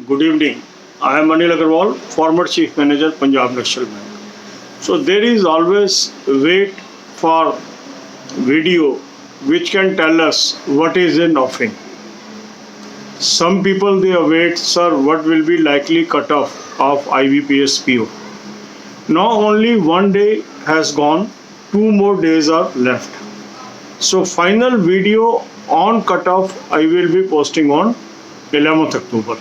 Good evening. I am Anil Agarwal, former Chief Manager, Punjab National Bank. So there is always wait for video which can tell us what is in offering. Some people they await, sir, what will be likely cutoff of IBPS PO. Now only one day has gone, 2 more days are left. So final video on cutoff I will be posting on 11th October.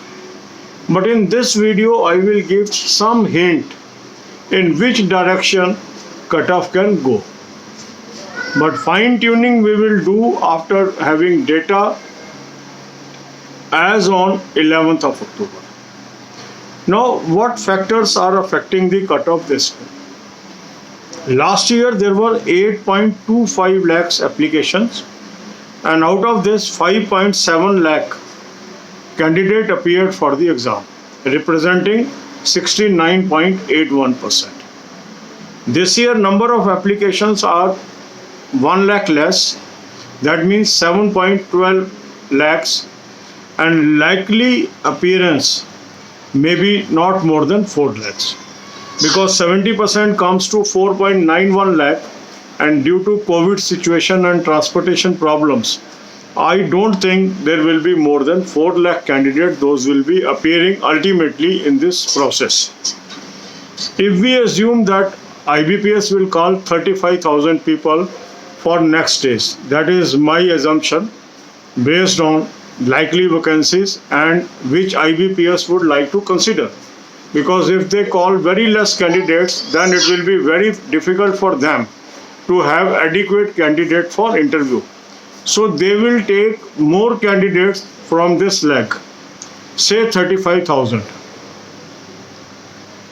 But in this video I will give some hint in which direction cutoff can go. But fine tuning we will do after having data as on 11th of October. Now what factors are affecting the cutoff this time? Last year there were 8.25 lakhs applications, and out of this 5.7 lakh candidate appeared for the exam, representing 69.81%. This year number of applications are 1 lakh less, that means 7.12 lakhs, and likely appearance may be not more than 4 lakhs, because 70% comes to 4.91 lakh, and due to COVID situation and transportation problems, I don't think there will be more than 4 lakh candidates. Those will be appearing ultimately in this process. If we assume that IBPS will call 35,000 people for next days, that is my assumption based on likely vacancies and which IBPS would like to consider. Because if they call very less candidates, then it will be very difficult for them to have adequate candidate for interview. So they will take more candidates from this leg, say 35,000.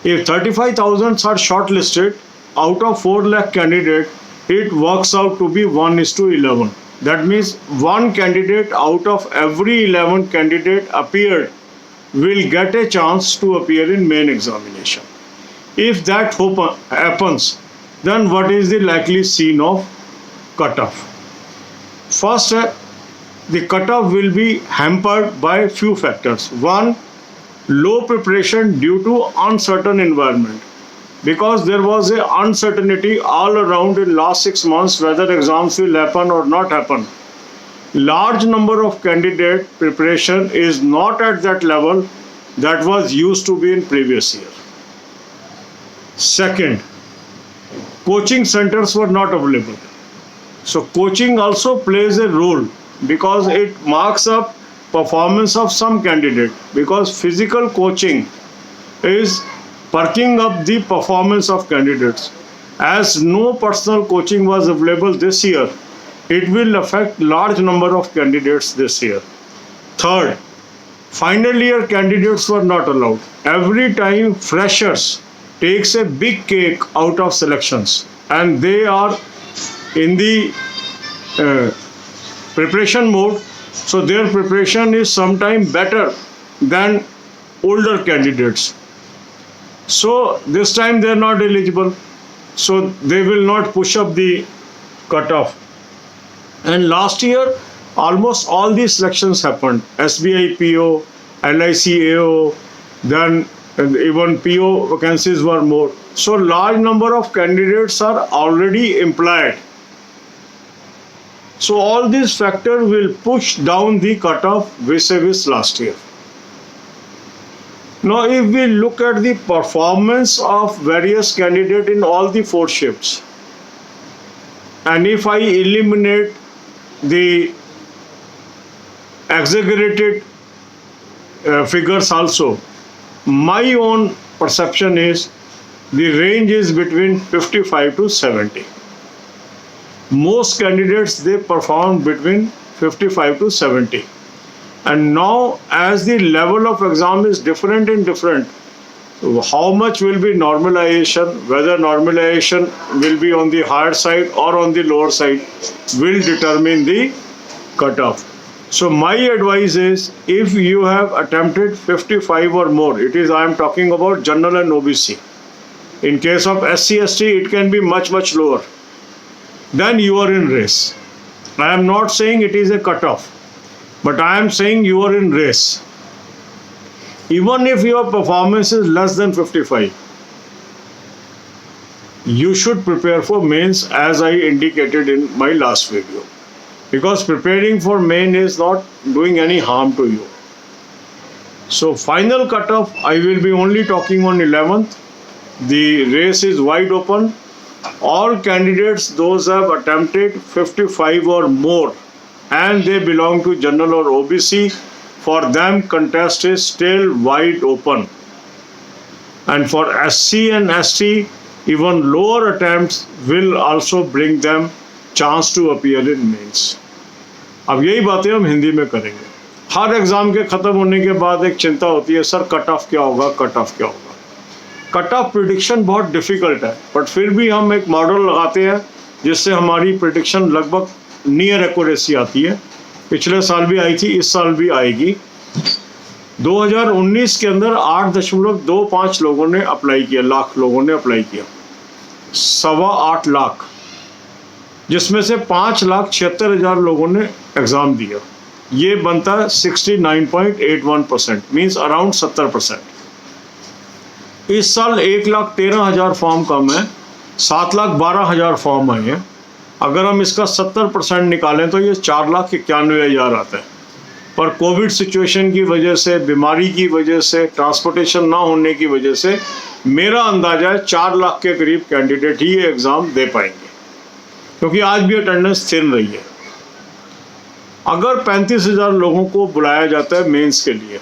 If 35,000 are shortlisted, out of 4 lakh candidate, it works out to be 1:11. That means one candidate out of every 11 candidate appeared will get a chance to appear in main examination. If that happens, then what is the likely scene of cutoff? First, the cutoff will be hampered by few factors. One, low preparation due to uncertain environment, because there was a uncertainty all around in last 6 months whether exams will happen or not happen. Large number of candidate preparation is not at that level that was used to be in previous year. Second, coaching centers were not available. So coaching also plays a role, because it marks up performance of some candidate, because physical coaching is perking up the performance of candidates. As no personal coaching was available this year, it will affect large number of candidates this year. Third, final year candidates were not allowed. Every time freshers takes a big cake out of selections, and they are in the preparation mode, so their preparation is sometimes better than older candidates. So this time they are not eligible, so they will not push up the cutoff. And last year almost all these selections happened. SBI PO, LIC AO, then even PO vacancies were more. So large number of candidates are already employed. So all these factors will push down the cutoff vis-a-vis last year. Now if we look at the performance of various candidates in all the 4 shifts, and if I eliminate the exaggerated figures also, my own perception is the range is between 55 to 70. Most candidates they perform between 55 to 70. And now as the level of exam is different in different, how much will be normalization, whether normalization will be on the higher side or on the lower side, will determine the cutoff. So my advice is, if you have attempted 55 or more, it is I am talking about general and OBC. In case of SC ST it can be much lower. Then you are in race. I am not saying it is a cutoff, but I am saying you are in race. Even if your performance is less than 55, you should prepare for mains as I indicated in my last video, because preparing for main is not doing any harm to you. So final cutoff, I will be only talking on 11th. The race is wide open. All candidates, those have attempted 55 or more and they belong to general or OBC, for them contest is still wide open. And for SC and ST, even lower attempts will also bring them chance to appear in mains. अब यही बातें हम हिंदी में करेंगे. हर exam के खत्म होने के बाद एक चिंता होती है, सर कट ऑफ क्या होगा, कट ऑफ क्या होगा. कट ऑफ प्रिडिक्शन बहुत डिफिकल्ट है, बट फिर भी हम एक मॉडल लगाते हैं जिससे हमारी प्रिडिक्शन लगभग नियर एक्यूरेसी आती है. पिछले साल भी आई थी, इस साल भी आएगी. 2019 के अंदर 8.25 लोगों ने अप्लाई किया, लाख लोगों ने अप्लाई किया, 8.25 लाख, जिसमें से 5,76,000 लोगों ने एग्ज़ाम दिया. ये बनता है 69.81%, मीन्स अराउंड 70%. इस साल 1,13,000 फॉर्म कम है, 7,12,000 फॉर्म आए हैं. अगर हम इसका 70% निकालें तो ये 4,91,000 आता है. पर कोविड सिचुएशन की वजह से, बीमारी की वजह से, ट्रांसपोर्टेशन ना होने की वजह से मेरा अंदाजा है 4 लाख के करीब कैंडिडेट ही ये एग्ज़ाम दे पाएंगे, क्योंकि आज भी अटेंडेंस थिन रही है. अगर 35,000 लोगों को बुलाया जाता है मेंस के लिए,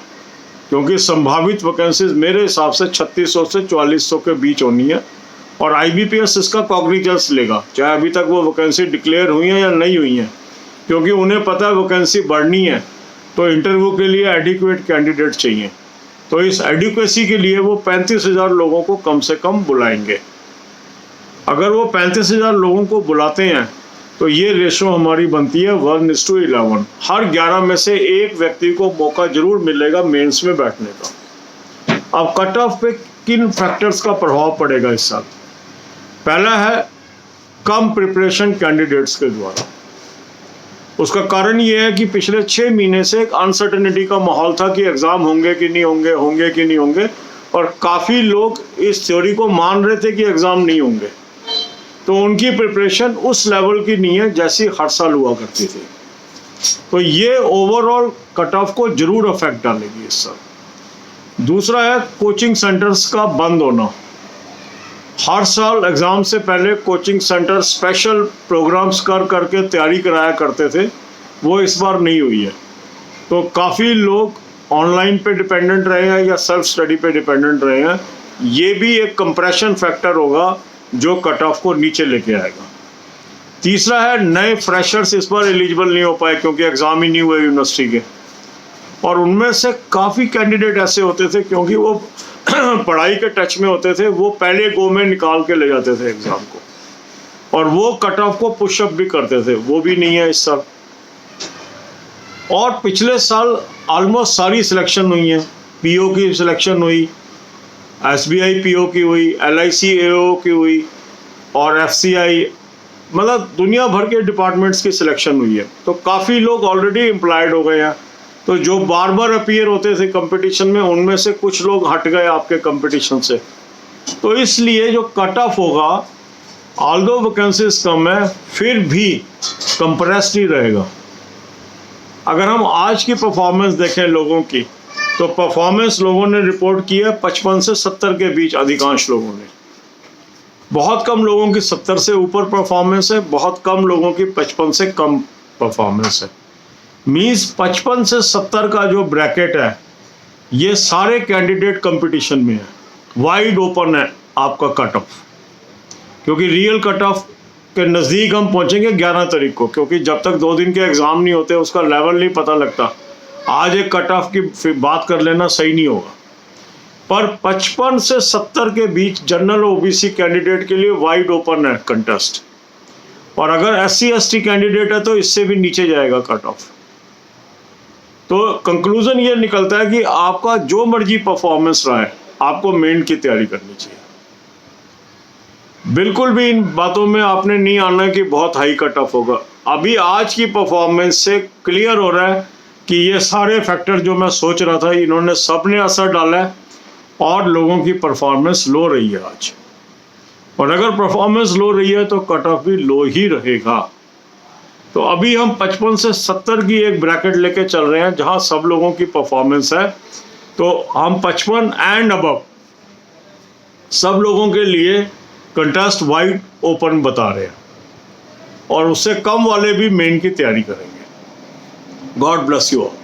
क्योंकि संभावित वैकेंसीज मेरे हिसाब से 3600 से 4400 के बीच होनी है, और IBPS इसका कॉग्निजेंस लेगा, चाहे अभी तक वो वैकेंसी डिक्लेयर हुई हैं या नहीं हुई हैं, क्योंकि उन्हें पता है वैकेंसी बढ़नी है तो इंटरव्यू के लिए एडिक्वेट कैंडिडेट चाहिए. तो इस एडिक्वेसी के लिए वो 35,000 लोगों को कम से कम बुलाएंगे. अगर वो 35,000 लोगों को बुलाते हैं तो ये रेशो हमारी बनती है 1:11. हर 11 में से एक व्यक्ति को मौका जरूर मिलेगा मेंस में बैठने का. अब कट ऑफ पे किन फैक्टर्स का प्रभाव पड़ेगा इस साल? पहला है कम प्रिपरेशन कैंडिडेट्स के द्वारा. उसका कारण ये है कि पिछले 6 महीने से एक अनसर्टेनिटी का माहौल था कि एग्ज़ाम होंगे कि नहीं होंगे, होंगे कि नहीं होंगे, और काफ़ी लोग इस थ्योरी को मान रहे थे कि एग्ज़ाम नहीं होंगे. तो उनकी प्रिपरेशन उस लेवल की नहीं है जैसी हर साल हुआ करती थी. तो ये ओवरऑल कट ऑफ को जरूर अफेक्ट डालेगी इस साल. दूसरा है कोचिंग सेंटर्स का बंद होना. हर साल एग्ज़ाम से पहले कोचिंग सेंटर स्पेशल प्रोग्राम्स कर करके तैयारी कराया करते थे, वो इस बार नहीं हुई है. तो काफ़ी लोग ऑनलाइन पे डिपेंडेंट रहे हैं या सेल्फ स्टडी पे डिपेंडेंट रहे हैं. ये भी एक कंप्रेशन फैक्टर होगा जो कट ऑफ को नीचे लेके आएगा. तीसरा है नए फ्रेशर्स इस बार एलिजिबल नहीं हो पाए क्योंकि एग्ज़ाम ही नहीं हुए यूनिवर्सिटी के, और उनमें से काफ़ी कैंडिडेट ऐसे होते थे क्योंकि वो पढ़ाई के टच में होते थे, वो पहले गो में निकाल के ले जाते थे एग्ज़ाम को, और वो कट ऑफ को पुशअप भी करते थे, वो भी नहीं है इस साल. और पिछले साल ऑलमोस्ट सारी सिलेक्शन हुई है. PO की सिलेक्शन हुई, SBI PO की हुई, LIC AO की हुई, और FCI, मतलब दुनिया भर के डिपार्टमेंट्स की सिलेक्शन हुई है. तो काफ़ी लोग ऑलरेडी एम्प्लॉयड हो गए हैं. तो जो बार बार अपीयर होते थे कंपटीशन में, उनमें से कुछ लोग हट गए आपके कंपटीशन से. तो इसलिए जो कट ऑफ होगा, ऑल्दो वैकेंसीज कम है, फिर भी कंप्रेस्ड ही रहेगा. अगर हम आज की परफॉर्मेंस देखें लोगों की, तो परफॉर्मेंस लोगों ने रिपोर्ट की है 55 से 70 के बीच. अधिकांश लोगों ने, बहुत कम लोगों की 70 से ऊपर परफॉर्मेंस है, बहुत कम लोगों की 55 से कम परफॉर्मेंस है. मीन्स 55 से 70 का जो ब्रैकेट है, ये सारे कैंडिडेट कंपटीशन में है, वाइड ओपन है आपका कट ऑफ. क्योंकि रियल कट ऑफ के नज़दीक हम पहुंचेंगे 11 तारीख को, क्योंकि जब तक 2 दिन के एग्ज़ाम नहीं होते उसका लेवल नहीं पता लगता. आज एक कट ऑफ की बात कर लेना सही नहीं होगा. पर 55 से 70 के बीच जनरल OBC कैंडिडेट के लिए वाइड ओपन है कंटेस्ट, और अगर SC ST कैंडिडेट है तो इससे भी नीचे जाएगा कट ऑफ. तो कंक्लूजन ये निकलता है कि आपका जो मर्जी परफॉर्मेंस रहा है, आपको मेन की तैयारी करनी चाहिए. बिल्कुल भी इन बातों में आपने नहीं आना कि बहुत हाई कट ऑफ होगा. अभी आज की परफॉर्मेंस से क्लियर हो रहा है कि ये सारे फैक्टर जो मैं सोच रहा था इन्होंने सब ने असर डाला है और लोगों की परफॉर्मेंस लो रही है आज। और अगर परफॉर्मेंस लो रही है तो कट ऑफ भी लो ही रहेगा। तो अभी हम 55 से 70 की एक ब्रैकेट लेके चल रहे हैं जहां सब लोगों की परफॉर्मेंस है। तो हम 55 एंड अबव सब लोगों के लिए कंटेस्ट वाइड ओपन बता रहे हैं और उससे कम वाले भी मेन की तैयारी करेंगे। God bless you all.